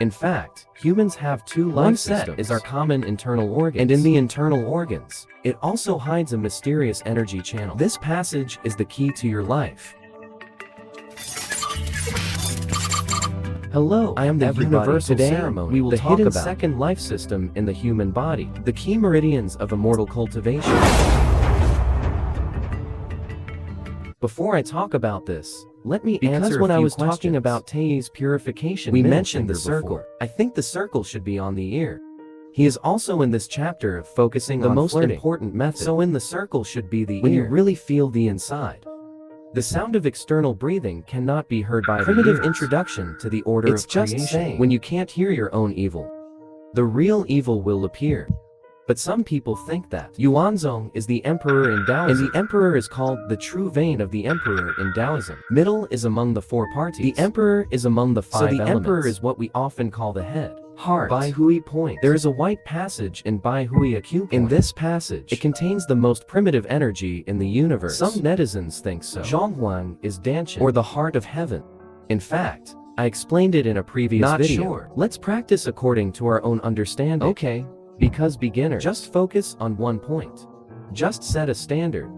In fact, humans have two life systems. One set is our common internal organs, and in the internal organs, it also hides a mysterious energy channel. This passage is the key to your life. Hello, I am the universal ceremony. We will talk about the second life system in the human body, the key meridians of immortal cultivation. Before I talk about this, let me answer when I was talking about Tai's purification, we mentioned the circle. I think the circle should be on the ear. He is also in this chapter of focusing on the most important method. So in the circle should be the ear. When you really feel the inside. The sound of external breathing cannot be heard by primitive introduction to the order of creation. It's just saying, when you can't hear your own evil, the real evil will appear. But some people think that Yuanzong is the emperor in Taoism, and the emperor is called the true vein of the emperor in Taoism. Middle is among the four parties. The emperor is among the five elements. So the emperor is what we often call the head, heart, Bai Hui point. There is a white passage in Bai Hui Aq point. In this passage, it contains the most primitive energy in the universe. Some netizens think so. Zhonghuang is Danshan, or the heart of heaven. In fact, I explained it in a previous video. Not sure. Let's practice according to our own understanding. Okay. Because beginner, just focus on one point. Just set a standard.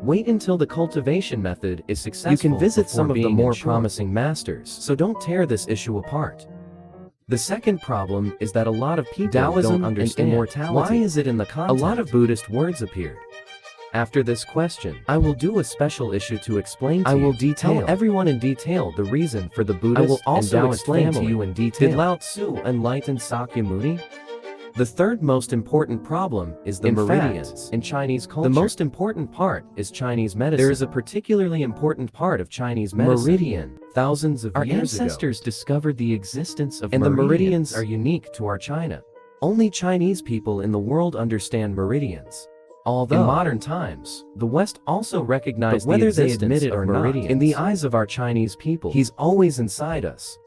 Wait until the cultivation method is successful. You can visit some of the more promising masters, so don't tear this issue apart. The second problem is that a lot of people don't understand immortality. Why is it in the content? A lot of Buddhist words appeared. After this question, I will do a special issue to explain to you. I will tell everyone in detail the reason for the Buddhist. I will also explain to you in detail. Did Lao Tzu enlighten Sakyamuni? The third most important problem is the meridians. In Chinese culture, the most important part is Chinese medicine. There is a particularly important part of Chinese medicine. Meridian. Thousands of years ago, our ancestors discovered the existence of meridians. And the meridians are unique to our China. Only Chinese people in the world understand meridians. Although in modern times, the West also recognized the existence of meridians. In the eyes of our Chinese people, he's always inside us.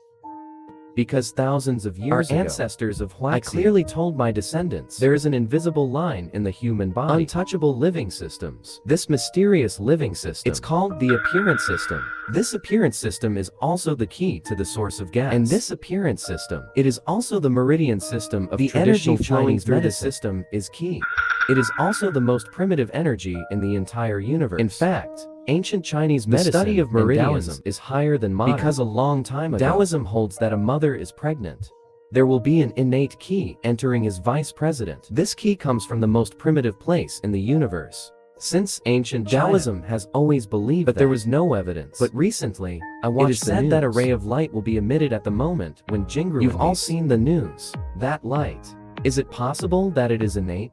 Because thousands of years ago, our ancestors of Huaxi, I clearly told my descendants, there is an invisible line in the human body. Untouchable living systems. This mysterious living system, it's called the appearance system. This appearance system is also the key to the source of gas. And this appearance system, it is also the meridian system of the energy flowing through this system is key. It is also the most primitive energy in the entire universe. In fact, ancient Chinese medicine, the study of meridians, is higher than modern. Because a long time ago, Taoism holds that a mother is pregnant. There will be an innate key entering as vice president. This key comes from the most primitive place in the universe. Since ancient Taoism has always believed that, there was no evidence. But recently, I watched it is said that a ray of light will be emitted at the moment when Jingru. You've all seen the news. That light. Is it possible that it is innate?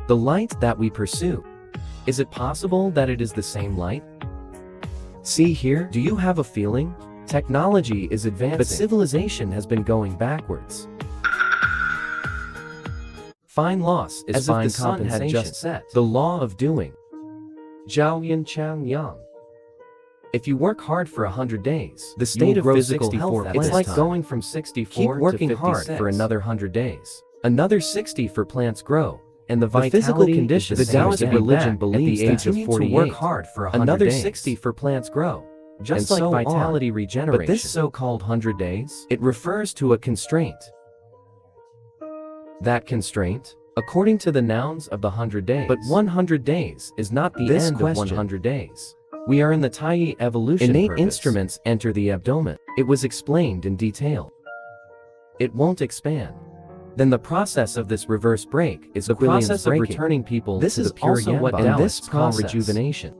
The light that we pursue. Is it possible that it is the same light? See here, do you have a feeling? Technology is advancing, but civilization has been going backwards. Fine loss is fine compensation. As if the sun had just set. The law of doing. Zhao Yin Chang Yang. If you work hard for 100 days, the state of physical health, it's like going from 64 to 56. Keep working hard for another 100 days. Another 60 for plants grow. And the physical conditions, the Taoist religion believes that you need to work hard for 100 days. Another 60 for plants grow. Just like vitality regeneration. But this so-called 100 days, it refers to a constraint. That constraint, according to the nouns of the 100 days. But 100 days is not the end of 100 days. We are in the Tai evolution. Innate instruments enter the abdomen. It was explained in detail. It won't expand. Then the process of this reverse break is the process of returning people to the pure Yan body. And this call rejuvenation.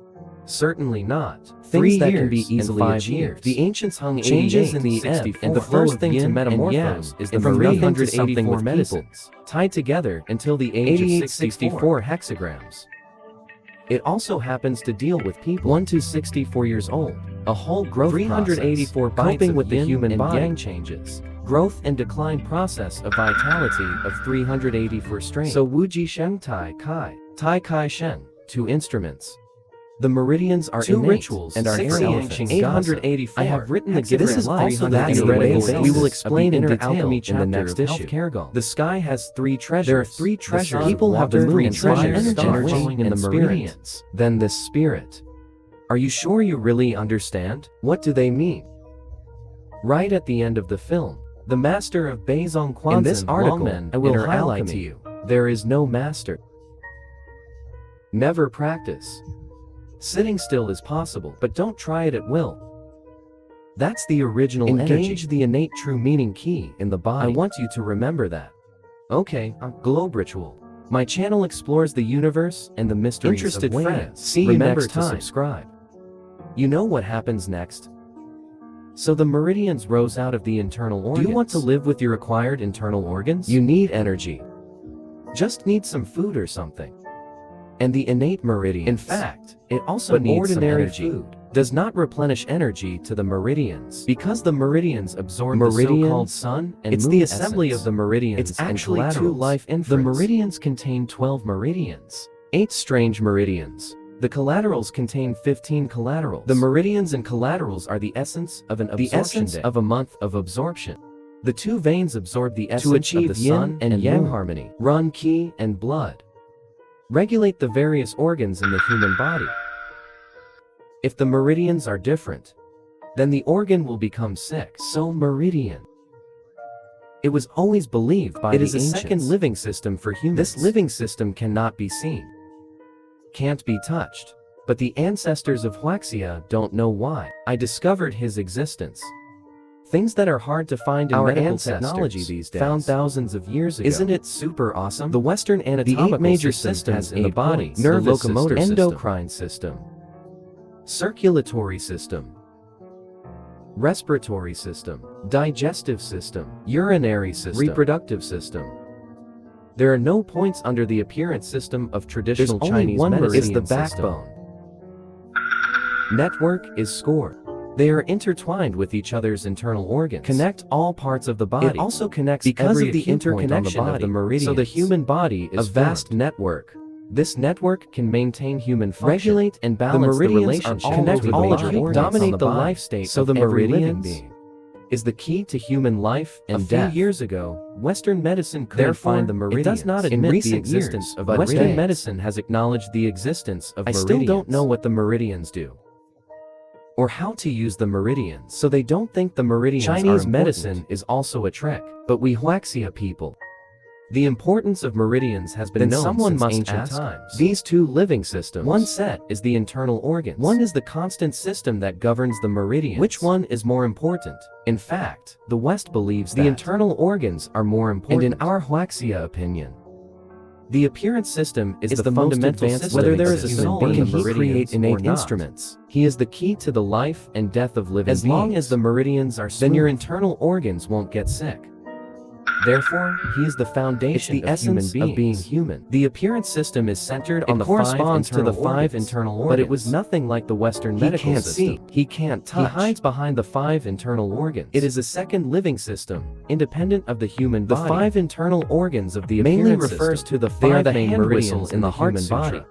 Certainly not. Things that can be easily achieved. The ancients hung changes in the ebb, and the first thing to metamorphose is the 300-something medicines tied together until the age of 64 hexagrams. It also happens to deal with people 1 to 64 years old. A whole growth 384 process, coping with the human and yang changes. Growth and decline process of vitality of 384 strain. So Wuji Sheng Tai Kai, Tai Kai Sheng, 2 instruments. The meridians are 2 rituals and our air elephants. 884. I have written the gift. This is also the we will explain in detail in the next issue. The sky has 3 treasures. There are 3 treasures. People have the 3 treasures energy in the meridians. Then this spirit. Are you sure you really understand? What do they mean? Right at the end of the film, The master of Beizong Quanzhen. In this article, I will highlight to you, there is no master. Never practice. Sitting still is possible, but don't try it at will. That's the original energy. Engage the innate true meaning key in the body. I want you to remember that. Okay, Globe Ritual. My channel explores the universe and the mysteries of Wayne. Friends, see you next time. Subscribe. You know what happens next? So the meridians rose out of the internal organs. Do you want to live with your acquired internal organs? You need energy. Just need some food or something. And the innate meridians, in fact, it also needs ordinary energy. Food does not replenish energy to the meridians because the meridians absorb the so-called sun and it's moon the assembly essence of the meridians. It's actually two life inference. The meridians contain 12 meridians, 8 strange meridians. The collaterals contain 15 collaterals. The meridians and collaterals are the essence of an absorption day, of a month of absorption. The 2 veins absorb the essence to achieve of the sun and yang harmony, run qi and blood. Regulate the various organs in the human body. If the meridians are different, then the organ will become sick. So meridian. It was always believed by the ancients. It is a second living system for humans. This living system cannot be seen, can't be touched. But the ancestors of Huaxia don't know why. I discovered his existence. Things that are hard to find in medical technology these days, found thousands of years ago. Isn't it super awesome? The Western anatomical the 8 major systems in the body, nervous system, endocrine system, circulatory system, respiratory system, digestive system, urinary system, reproductive system. There are no points under the appearance system of traditional Chinese medicine. Is the backbone. Network is score. They are intertwined with each other's internal organs. Connect all parts of the body. It also connects because of the interconnection of the meridians. So the human body is a vast network. This network can maintain human function, regulate and balance the relationship, connect all of you, dominate the life state. So the meridian being is the key to human life and death. A few years ago, Western medicine couldn't find the meridians. It does not admit the existence of meridians. Western medicine has acknowledged the existence of meridians. I still don't know what the meridians do, or how to use the meridians, so they don't think the meridians Chinese medicine is also a trick. But we Huaxia people, the importance of meridians has been known since ancient times. These 2 living systems, one set is the internal organs. One is the constant system that governs the meridians. Which one is more important? In fact, the West believes that the internal organs are more important. And in our Huaxia opinion, the appearance system is the fundamental system. Whether there is a soul in the meridians, can he create innate instruments? He is the key to the life and death of living beings. As long as the meridians are smooth, then your internal organs won't get sick. Therefore, he is the foundation of human beings. Of being human. The appearance system is centered on the 5 internal organs. But it was nothing like the Western medical system. He can't see, he can't touch. He hides behind the 5 internal organs. It is a second living system, independent of the human body. The 5 internal organs of the appearance mainly refers to the 5 main meridians in the human body.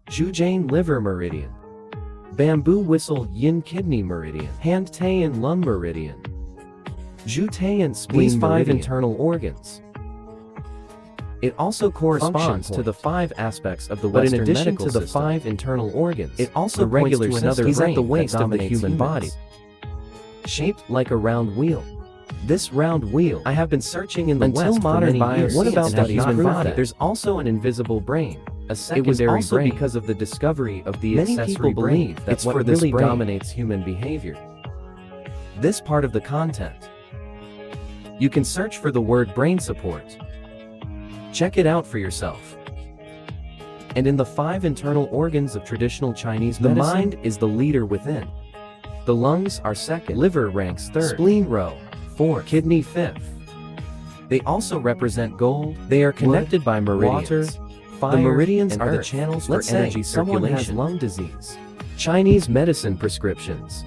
Zhujian liver meridian, bamboo whistle yin kidney meridian, hand taeyan lung meridian, Zhu taeyan spleen. These 5 internal organs. It also corresponds to the 5 aspects of the Western medical system. But in addition to the 5 internal organs, it also points to another brain at the waist of the human body, shaped like a round wheel. This round wheel, I have been searching in the West for many years. What about the human body? There's also an invisible brain, a secondary brain. It was also because of the discovery of the accessory brain. Many people believe that what really dominates human behavior. This part of the content, you can search for the word brain support. Check it out for yourself. And in the 5 internal organs of traditional Chinese medicine, the mind is the leader within. The lungs are second, liver ranks 3rd, spleen row 4th, kidney 5th. They also represent gold. They are connected by meridians. Water, fire, the meridians are the channels for energy circulation. Someone has lung disease. Chinese medicine prescriptions.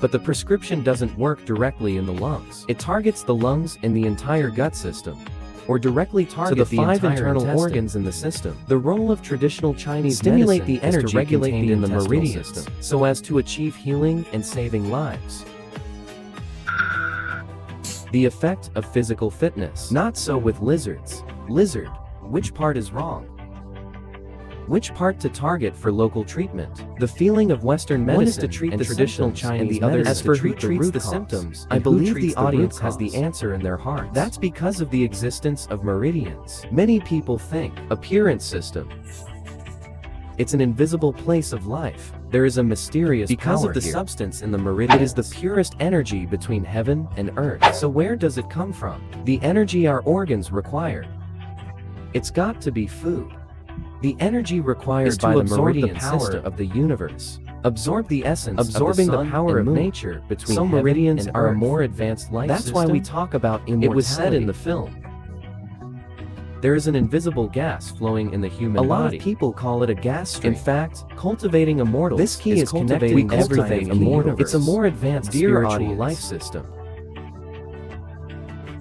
But the prescription doesn't work directly in the lungs. It targets the lungs and the entire gut system, or directly target the 5 internal organs in the system. The role of traditional Chinese stimulate the energy to regulate the in the meridian system, so as to achieve healing and saving lives. The effect of physical fitness. Not so with lizards. Lizard, which part is wrong? Which part to target for local treatment? The feeling of Western medicine is to treat the traditional Chinese medicine. As for who treats the symptoms, I believe the audience has the answer in their heart. That's because of the existence of meridians. Many people think appearance system. It's an invisible place of life. There is a mysterious power because of the substance in the meridian. It is the purest energy between heaven and earth. So where does it come from? The energy our organs require. It's got to be food. The energy required by the meridian power of the universe. Absorb the essence absorbing of the power of nature between some meridians are a more advanced life system. That's why we talk about immortality. It was said in the film. There is an invisible gas flowing in the human body. A lot of people call it a gas stream. In fact, cultivating immortals. This key is cultivating everything immortal. It's a more advanced spiritual life system.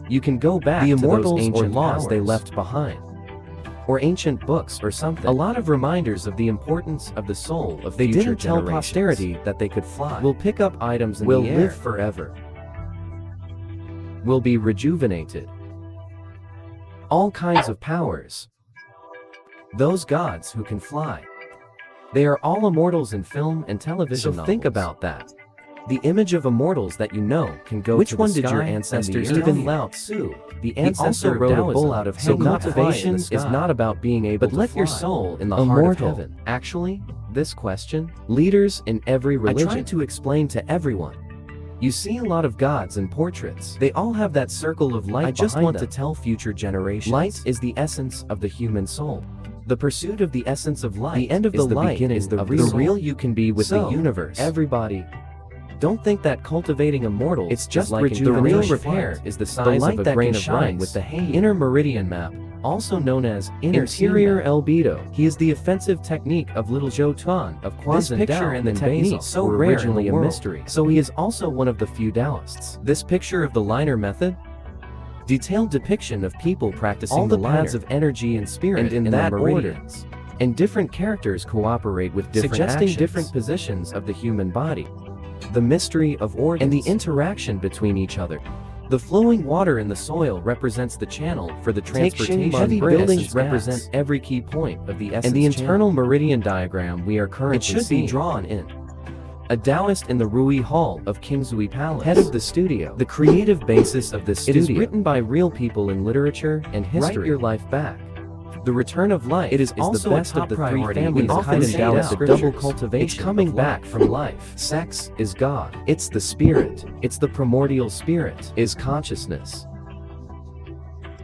You can go back to those ancient laws they left behind, or ancient books or something. A lot of reminders of the importance of the soul of future generations. They didn't tell posterity that they could fly. We'll pick up items in the air. We'll live forever. We'll be rejuvenated. All kinds of powers. Those gods who can fly. They are all immortals in film and television novels. Think about that. The image of immortals that you know can go to the sky. Which one did your ancestors? Even Lao Tzu, the ancestor wrote a bull out of hay. So cultivation is not about being able to fly. But let your soul in the heart of heaven. Actually, this question, leaders in every religion. I try to explain to everyone. You see a lot of gods and portraits. They all have that circle of light. I just want to tell future generations. Light is the essence of the human soul. The pursuit of the essence of light. The end of the light is the real you can be with the universe. Everybody. Don't think that cultivating immortals it's just like rejuvenation. The real repair is the size of a grain of rice with the inner meridian map, also known as interior albedo. He is the offensive technique of Little Zhou Tuan of Quazan. This picture and the technique so originally a mystery. So he is also one of the few Taoists. This picture of the liner method, detailed depiction of people practicing all the paths of energy and spirit in that meridians, and different characters cooperate with different suggesting actions. Different positions of the human body. The mystery of organs and the interaction between each other. The flowing water in the soil represents the channel for the transportation. Heavy buildings represent every key point of the essence and the internal meridian diagram we are currently seeing. It should be drawn in. A Taoist in the Rui Hall of Kingsui Palace. Head of the studio. The creative basis of this studio. It is written by real people in literature and history. Write your life back. The return of life. It is also the best of the three families. Often in Taoist the double cultivation. It's coming back from life. Sex is God. It's the spirit. It's the primordial spirit. Is consciousness.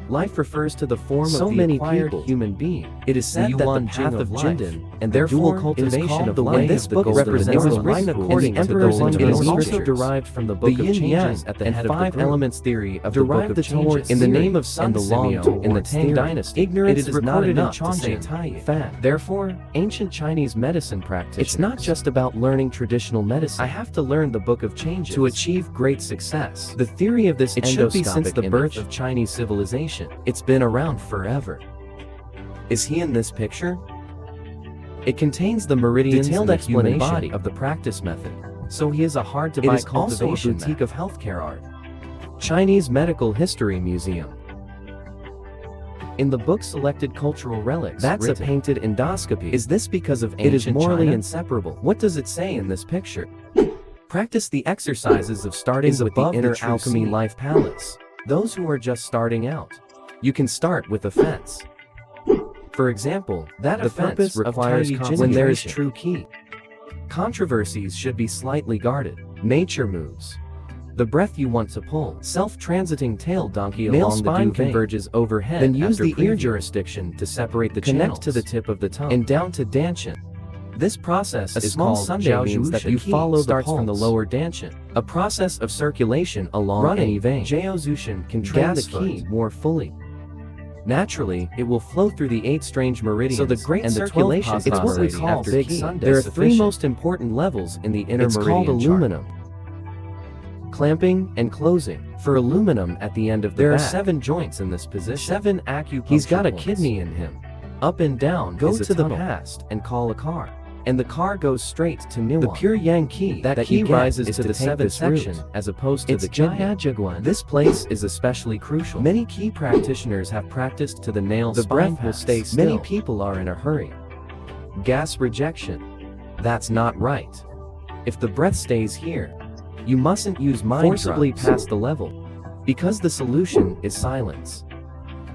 Life refers to the form of the acquired human being. It is said that the path of Jindan and therefore cultivation of life. This book represents the written according to those it is also derived from the Book of Changes at the head of the elements theory of the Book of Changes. In the name of Sun Simeo in the Tang Dynasty, ignorance is not enough to say Fan. Therefore, ancient Chinese medicine practitioners. It's not just about learning traditional medicine. I have to learn the Book of Changes to achieve great success. The theory of this should be since the birth of Chinese civilization. It's been around forever. Is he in this picture? It contains the meridians detailed explanation of the practice method. So he is a hard-to-buy cultivation also a boutique of healthcare art. Chinese Medical History Museum. In the book Selected Cultural Relics, that's written, a painted endoscopy. Is this because of ancient It is morally China? Inseparable. What does it say in this picture? Practice the exercises of starting with the inner alchemy life palace. Those who are just starting out. You can start with a fence. For example, that the purpose requires when there is true key. Controversies should be slightly guarded. Nature moves. The breath you want to pull. Self-transiting tail donkey male along spine the converges overhead. Then use the ear jurisdiction to separate the connect to the tip of the tongue and down to Danshan. This process is called Sunday means that you follow starts from the lower Danshan. A process of circulation along any vein. Jiaozushan can train the key more fully. Naturally, it will flow through the 8 strange meridians. So the great and the circulation it's what we call Big Sunday. There are 3 most important levels in the inner meridian. It's called aluminum. Clamping and closing. For aluminum at the end of the back. There are 7 joints in this position. 7 acupuncture He's got a kidney in him. Up and down go to the past and call a car. And the car goes straight to Niwan. The pure yang key that key rises to the 7th section as opposed to the Jiajuan. This place is especially crucial. Many key practitioners have practiced to the nail. The breath will stay still. Many people are in a hurry. Gas rejection. That's not right. If the breath stays here, you mustn't use mind forcibly past the level, because the solution is silence.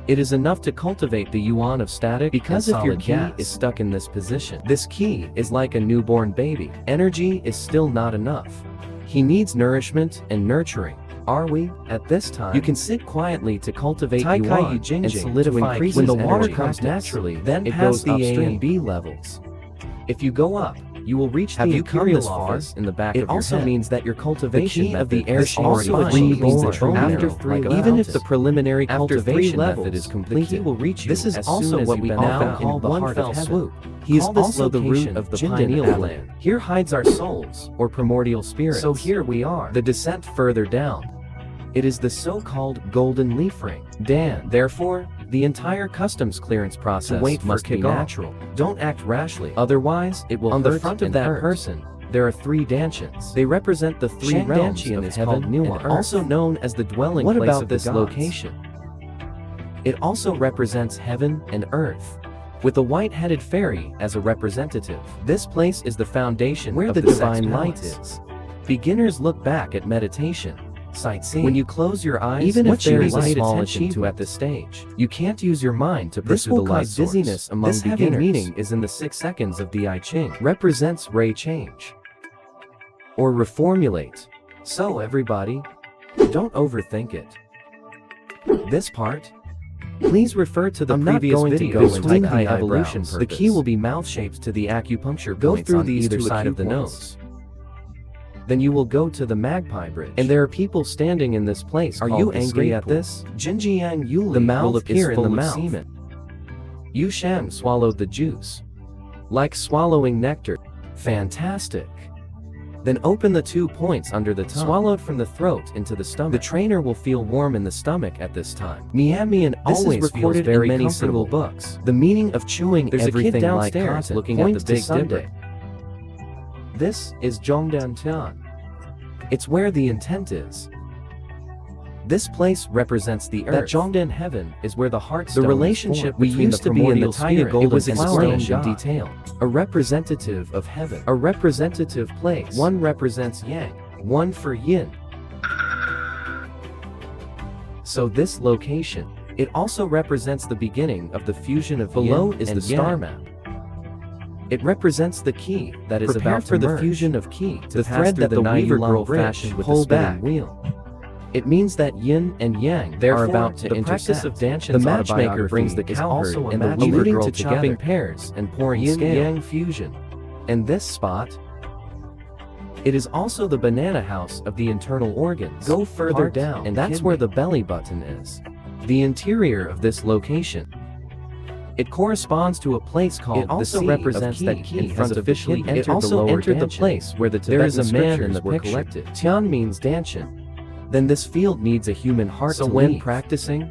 It is enough to cultivate the yuan of static, because if your key is stuck in this position, this key is like a newborn baby. Energy is still not enough. He needs nourishment and nurturing. Are we? At this time, you can sit quietly to cultivate yuan and solidify when the water comes naturally, then it goes the A and B levels. If you go up, you will reach the imperial office in the back of your head. It also means that your cultivation of the air also reborn after 3 levels. Even if the preliminary cultivation method is completed, the key will reach you. This is also what we now call the heart of heaven. He is also the root of the pineal gland. Here hides our souls, or primordial spirits. So here we are. The descent further down. It is the so-called golden leaf ring. Dan. Therefore, the entire customs clearance process must be natural. Don't act rashly, otherwise it will hurt. On the front of that person, there are 3 dantians. They represent the 3 realms of heaven and earth, also known as the dwelling place of this location. It also represents heaven and earth, with a white-headed fairy as a representative. This place is the foundation where the divine light is. Beginners look back at meditation, sightseeing. When you close your eyes, even if there is a small achievement at this stage, you can't use your mind to pursue the light source. Dizziness among beginners. This heavy meaning is in the 6 seconds of the I Ching. Represents ray change, or reformulate. So everybody, don't overthink it. This part, please refer to the previous video to go into the evolution purpose. The key will be mouth shapes to the acupuncture points on either side of the nose. Then you will go to the Magpie Bridge. And there are people standing in this place. Are you angry at this? Jinjiang Yuli, the mouth will appear in the mouth. Semen. Yu Sham swallowed the juice, like swallowing nectar. Fantastic. Then open the 2 points under the tongue, swallowed from the throat into the stomach. The trainer will feel warm in the stomach at this time. Mian always recorded in many single books. The meaning of chewing. There's everything a kid downstairs like looking at the Big Dipper. This is Zhongdan Tian. It's where the intent is. This place represents the earth. That Zhongdan heaven is where the heart stone. The relationship we used to be in the Taiga Golden was explained in detail. A representative of heaven. A representative place. One represents yang, one for yin. So this location, it also represents the beginning of the fusion of below is the star map. It represents the key that is about to merge. The fusion of key to the thread that the weaver girl fashioned with the spinning wheel. It means that yin and yang are about to intersect. Of the matchmaker brings the cowherd and the weaver girl to chopping pears and pouring yin-yang fusion. And this spot, it is also the banana house of the internal organs. Go further down, and that's where the belly button is. The interior of this location, it corresponds to a place called the sea. It also represents that key has officially entered the lower dantian. The place where the Tibetan scriptures were collected. Tian means dantian. Then this field needs a human heart to when practicing,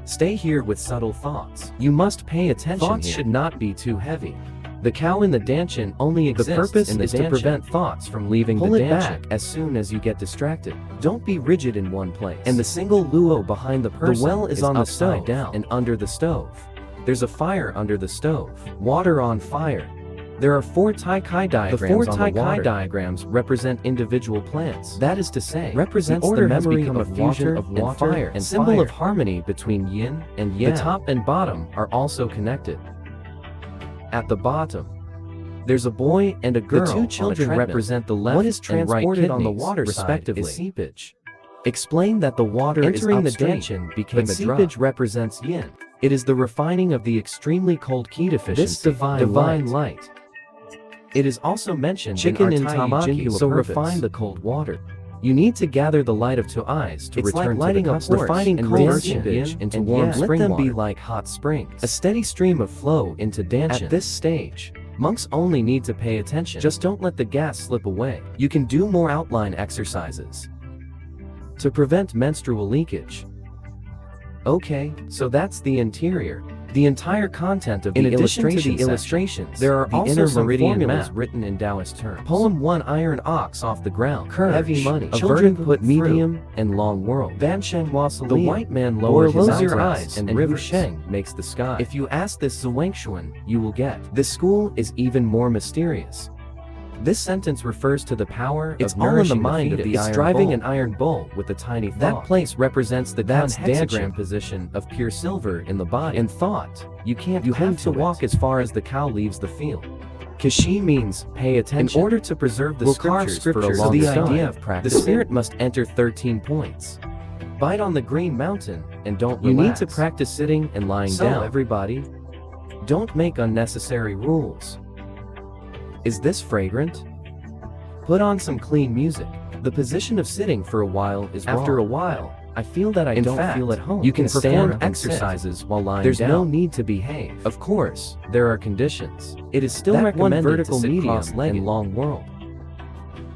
stay here with subtle thoughts. You must pay attention. Thoughts should not be too heavy. The cow in the dantian only exists. The purpose is to prevent thoughts from leaving the dantian as soon as you get distracted. Don't be rigid in one place. And the single luo behind the person, the well is on the stove down and under the stove. There's a fire under the stove. Water on fire. There are 4 Tai-Kai diagrams. The 4 Tai-Kai diagrams represent individual plants. That is to say, represents the memory of water and fire, and symbol of harmony between yin and yang. The top and bottom are also connected. At the bottom, there's a boy and a girl. The 2 children represent the left and right kidneys, on the water respectively. Is seepage. Explain that the water entering the dantian became a drop. Seepage represents yin. It is the refining of the extremely cold ki deficiency. This divine light. It is also mentioned chicken in tamaki, so refine the cold water. You need to gather the light of 2 eyes to return like lighting to the up refining and cold seepage into warm spring water. Let them be like hot springs. A steady stream of flow into dantian. At this stage, monks only need to pay attention. Just don't let the gas slip away. You can do more outline exercises to prevent menstrual leakage. Okay, so that's the interior. The entire content of the illustrations, there are also some formulas written in Taoist terms. Poem 1: Iron ox off the ground, courage, heavy money, children put medium and long world. The white man lowers his eyes and Wu Sheng makes the sky. If you ask this Zhuangshuan, you will get. This school is even more mysterious. This sentence refers to the power of nourishing the mind of the iron driving an iron bull with a tiny thought. That place represents the hexagram position of pure silver in the body. In thought, you have to walk as far as the cow leaves the field. Kashi means pay attention. In order to preserve the scriptures for a long time, the spirit must enter 13 points. Bite on the green mountain and don't relax. You need to practice sitting and lying down. Everybody, don't make unnecessary rules. Is this fragrant? Put on some clean music. The position of sitting for a while is wrong. After a while, I feel that I don't feel at home. You can perform exercises while lying down. There's no need to behave. Of course, there are conditions. It is still recommended vertical, medium, and long world.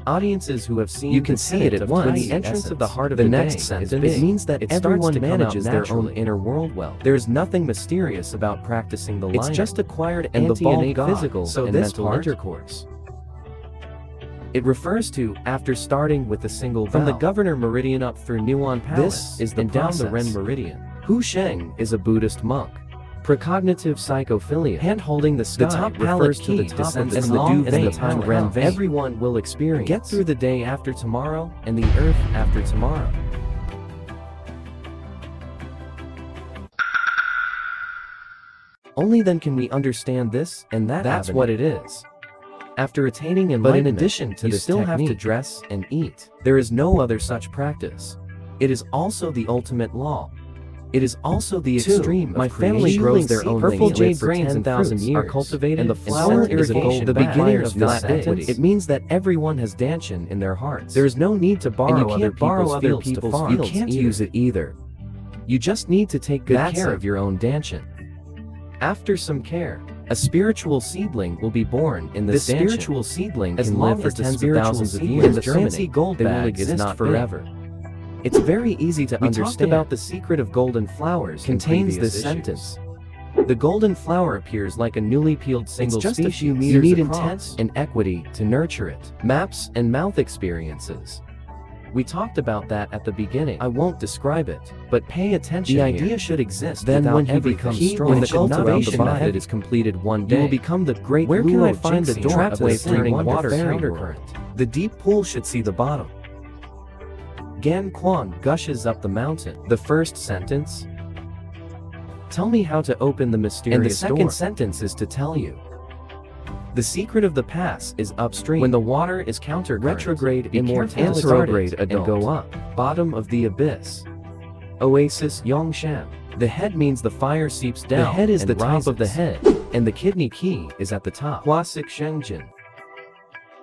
Audiences who have seen you can see it at once. The entrance of the heart of the next sentence means that everyone manages their own inner world well. There is nothing mysterious about practicing the line. It's just acquired and the innate physical and mental intercourse. It refers to after starting with a single from the Governor Meridian up through Nuan Palace. This is the down the Ren Meridian. Hu Sheng is a Buddhist monk. Precognitive psychophilia. Hand-holding the sky. The top palace key descends as long as the time Ren vein. Everyone will experience. Get through the day after tomorrow and the earth after tomorrow. Only then can we understand this and that. That's what it is. After attaining enlightenment, but in addition to this, you still have to dress and eat. There is no other such practice. It is also the ultimate law. It is also the extreme of my family grows their own purple jade grains and 10,000 years are cultivated, and the flower is a gold. The beginning of this sentence, it means that everyone has Danshan in their hearts. There is no need to borrow other people's fields. You can't use it either. You just need to take good care of your own Danshan. After some care, a spiritual seedling will be born in this Danshan. Spiritual seedling can live for tens of thousands of years. The fancy gold bag is not forever. It's very easy to understand. We talked about the secret of golden flowers contains this sentence. The golden flower appears like a newly peeled single species. It's just a few meters across. You need intent and equity to nurture it. Maps and mouth experiences. We talked about that at the beginning. I won't describe it, but pay attention. The idea should exist. Then when he becomes strong, when the cultivation method is completed one day, you will become the great. Where can I find the door to the turning water countercurrent? The deep pool should see the bottom. Gan Quan gushes up the mountain. The first sentence. Tell me how to open the mysterious door. And the second sentence is to tell you. The secret of the pass is upstream. When the water is countercurrent, retrograde, immortality, retrograde, and go up. Bottom of the abyss. Oasis Yongshan. The head means the fire seeps down. The head is the top of the head, and the kidney key is at the top. Huasik Shengjin.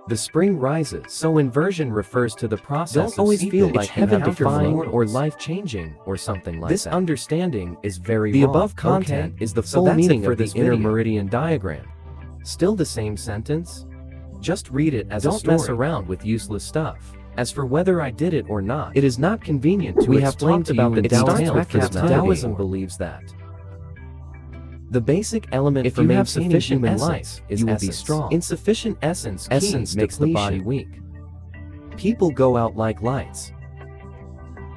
The spring rises. So inversion refers to the process. Don't always feel like heaven-defying or life-changing or something like that. This understanding is very wrong. The above content is the full meaning of this inner meridian diagram. Still the same sentence? Just read it as a story. Don't mess around with useless stuff. As for whether I did it or not, it is not convenient to explain to you about the Taoism believes that. The basic element for maintaining human life is you will be strong. Insufficient essence makes the body weak. People go out like lights.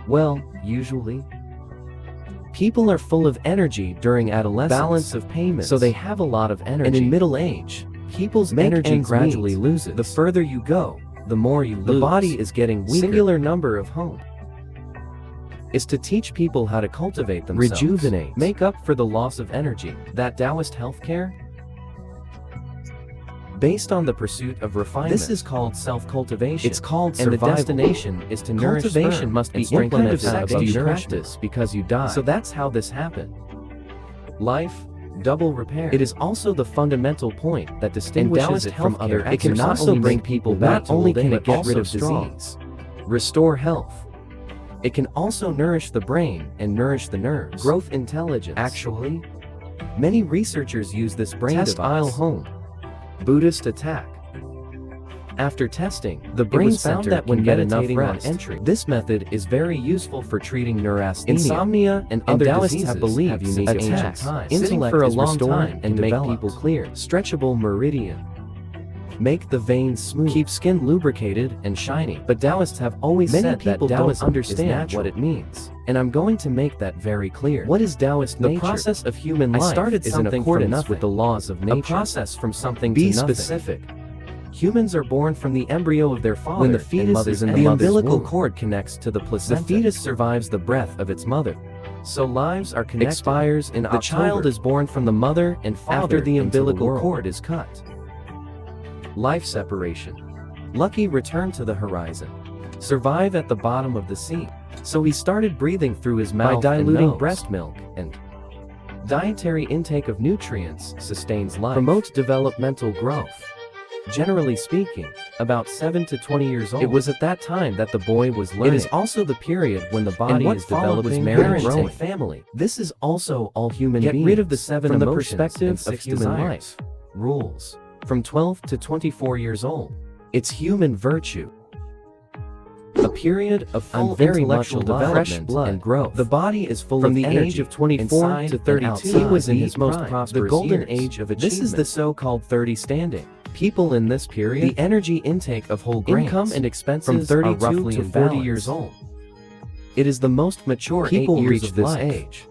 Well, usually. People are full of energy during adolescence, balance of payments, so they have a lot of energy. And in middle age, people's energy gradually loses. The further you go, the more you lose. The body is getting weaker. Singular number of home is to teach people how to cultivate themselves, rejuvenate, make up for the loss of energy. That Taoist healthcare? Based on the pursuit of refinement. This is called self-cultivation. It's called survival. And the destination is to nourish. Cultivation must be implemented do you practice because you die. So that's how this happened. Life, double repair. It is also the fundamental point that distinguishes it from other. It can also bring people back. Not only can it get rid of disease, restore health. It can also nourish the brain and nourish the nerves. Growth intelligence. Actually, many researchers use this brain device. Home. Buddhist attack. After testing, the brain found that when meditating on entry, this method is very useful for treating neurasthenia, insomnia, and other diseases. Have believed unique ancient times. Intellect for a long time and make people clear. Stretchable meridian. Make the veins smooth. Keep skin lubricated and shiny. But Taoists have always said that people don't understand what it means. And I'm going to make that very clear. What is Taoist nature? The process of human life is in accordance with the laws of nature. A process from something to nothing. Be specific. Humans are born from the embryo of their father. When the fetus is in the umbilical cord connects to the placenta. The fetus survives the breath of its mother. So lives are connected. Expires in October. The child is born from the mother and father after the umbilical cord is cut. Life separation. Lucky returned to the horizon. Survive at the bottom of the sea. So he started breathing through his mouth by diluting breast milk, and dietary intake of nutrients sustains life. Promotes developmental growth. Generally speaking, about 7 to 20 years old. It was at that time that the boy was learning. It is also the period when the body is developing marriage and family. This is also all human beings. Get rid of the 7 from emotions the perspective of human life. Rules. From 12 to 24 years old. It's human virtue. A period of full intellectual development and growth. The body is full of the age of 24 to 32. He was in his most prosperous the golden age of achievement. This is the so-called 30 standing. People in this period, the energy intake of whole grains, income and expenses from 32 to 40 years old. It is the most mature people reach this age.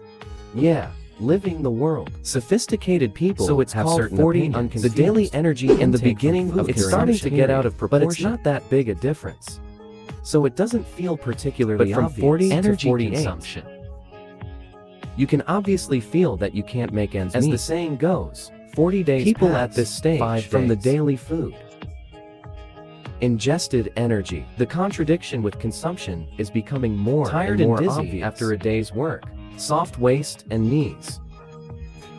Yeah, living the world. Sophisticated people, so it's called 40 unconfused. The daily energy in the beginning of it's starting to get out of proportion, but it's not that big a difference. So it doesn't feel particularly obvious. But from 40 energy to 48 consumption, you can obviously feel that you can't make ends meet. As the saying goes, 40 days people pass, at this stage from the daily food. Ingested energy. The contradiction with consumption is becoming more tired and more dizzy obvious after a day's work. Soft waist and knees.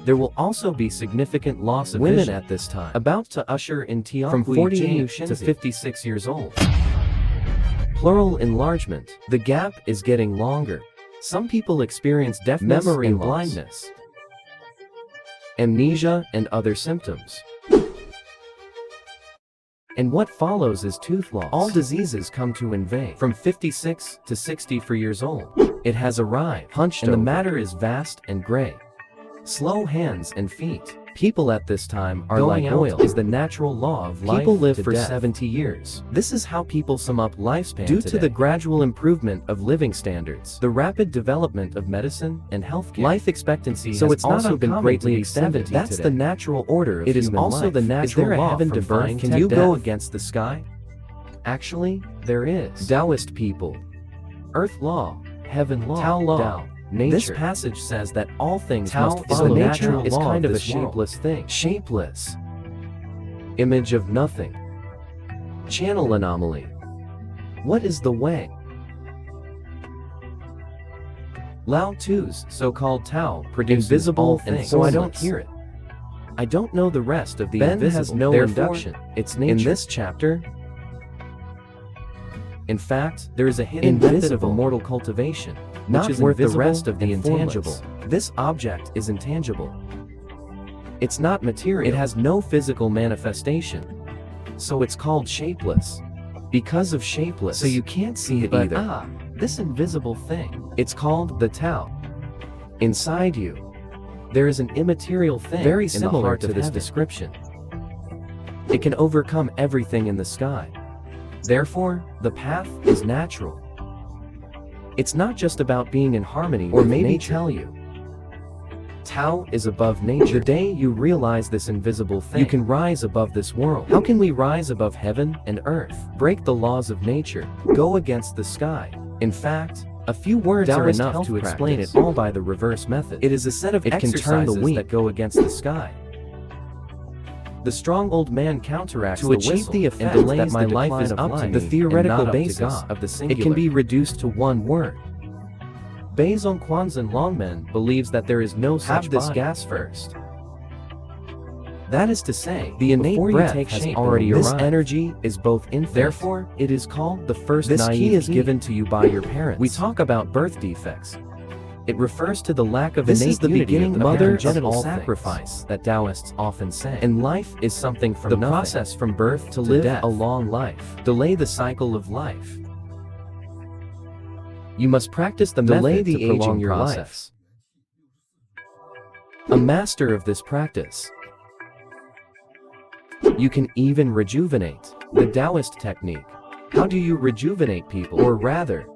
There will also be significant loss of women vision at this time, about to usher in Tianhui from 40 to 56 years old. Plural enlargement. The gap is getting longer. Some people experience deafness and blindness, amnesia, and other symptoms. And what follows is tooth loss. All diseases come to invade. From 56 to 64 years old, it has arrived, hunched and over. The matter is vast and gray. Slow hands and feet. People at this time are like oil. Is the natural law of life. People live for 70 years. This is how people sum up lifespan due to the gradual improvement of living standards, the rapid development of medicine and healthcare. Life expectancy so it's also been greatly extended. That's the natural order of human life. It is also the natural law from birth. Can you go against the sky? Actually, there is. Taoist people. Earth law, heaven law, Tao law. Tao. Nature. This passage says that all things must follow nature is kind of a shapeless thing. Shapeless. Image of nothing. Channel anomaly. What is the way? Lao Tzu's so-called Tao produces invisible and so I don't hear it. I don't know the rest of the invisible. Has no induction. It's nature. In this chapter, in fact, there is a hidden method of immortal cultivation, which is worth the rest of the intangible. This object is intangible. It's not material. It has no physical manifestation. So it's called shapeless. Because of shapeless. So you can't see it either. This invisible thing. It's called the Tao. Inside you, there is an immaterial thing very similar to this description. It can overcome everything in the sky. Therefore, the path is natural. It's not just about being in harmony or maybe nature. Tell you. Tao is above nature. The day you realize this invisible thing, you can rise above this world. How can we rise above heaven and earth? Break the laws of nature. Go against the sky. In fact, a few words are enough to explain it all by the reverse method. It is a set of exercises that go against the sky. The strong old man counteracts to achieve the effect and delays that my life is up to the theoretical basis of the singular. It can be reduced to one word. Beizongquanzan Longmen believes that there is no such body. Have this gas first. That is to say, the innate breath has already arrived. This energy is both infinite. Therefore, it is called the first. This key is given to you by your parents. We talk about birth defects. It refers to the lack of innate unity of the mother of all sacrifice that Taoists often say. And life is something from the process from birth to live death. A long life. Delay the cycle of life. You must practice the method to prolong your life. A master of this practice. You can even rejuvenate. The Taoist technique. How do you rejuvenate people? Or rather,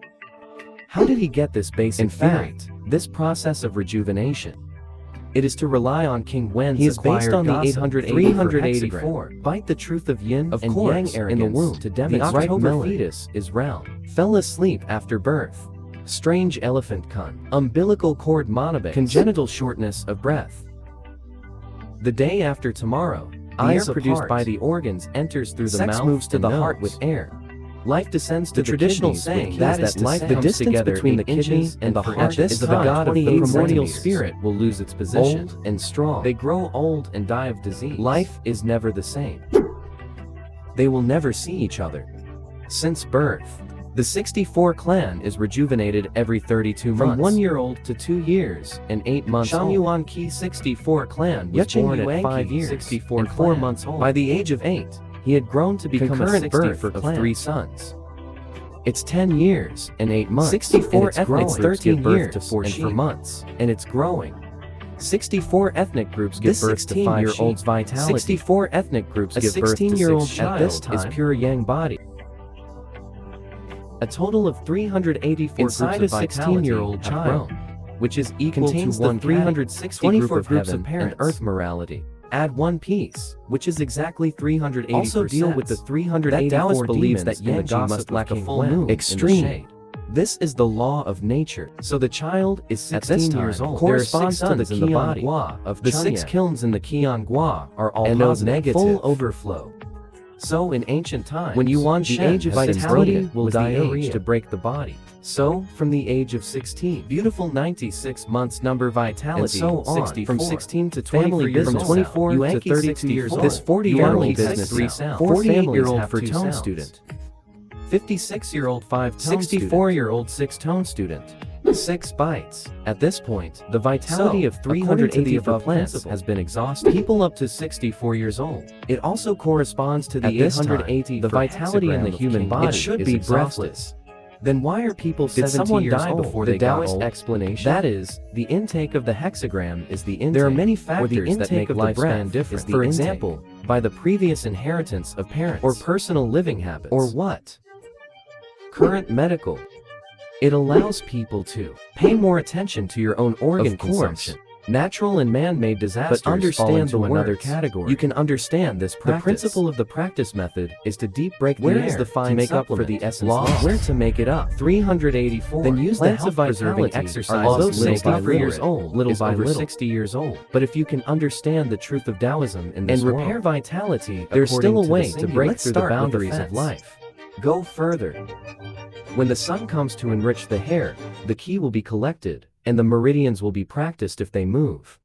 how did he get this basic theory? This process of rejuvenation. It is to rely on King Wen's He is based on the 384. Bite the truth of yin and yang arrogance in the womb to demonstrate the October fetus is round. Fell asleep after birth. Strange elephant cunt. Umbilical cord monobates. Congenital shortness of breath. The day after tomorrow. Air produced by the organs enters through the mouth moves to the heart with air. Life descends to the traditional saying that is life the distance between the kidneys and the heart is the god of the primordial spirit will lose its position. Old and strong. They grow old and die of disease. Life is never the same. They will never see each other. Since birth. The 64 clan is rejuvenated every 32 months. From 1 year old to 2 years and 8 months old. Shangyuan Qi 64 clan was born at 5 years and 4 months old. By the age of 8, he had grown to become a birth of 3 sons. It's 10 years and 8 months. 64 ethnic 13 years to 4 and 4 months, and it's growing. 64 ethnic groups give birth to 5-year-olds vitality. 64 ethnic groups give birth to 6 child at this time is pure yang body. A total of 384 inside a 16-year-old child, which is equal to 360 groups of heaven and earth morality. Add one piece, which is exactly 380%. Also deal with the 384 Taoist believes that Yang must lack a full moon extreme. This is the law of nature. So the child is 16 years old. Corresponds to the Qian Gua of the 6 kilns in the Qian Gua are all positive, full overflow. So in ancient times, when you want the age of vitality will be the age to break the body. So, from the age of 16, beautiful 96 months number vitality, and so on, 64. From 16 to 24 years old, from 24 to 32 years old, this 40-year-old business 48-year-old for tone student, 56-year-old 5-tone student, 64-year-old 6-tone student, 6 bites. At this point, the vitality of 380 above plants has been exhausted. People up to 64 years old. It also corresponds to the 880 the vitality in the human body. It should be breathless. Then why are people 70 years old before they got old? Explanation. That is, the intake of the hexagram is the intake. There are many factors that make lifespan different. For example, by the previous inheritance of parents, or personal living habits, or what? Current medical. It allows people to pay more attention to your own organ consumption. Natural and man-made disasters but understand fall into another category. You can understand this practice. The principle of the practice method is to deep break the air the fine to make up for the essence lost. Where to make it up. 384. Then use the health-preserving exercises. 64 years old, little by little. 60 years old. But if you can understand the truth of Taoism in this world, and repair vitality, there's still a way to break through the boundaries of life. Go further. When the sun comes to enrich the hair, the qi will be collected, and the meridians will be practiced if they move.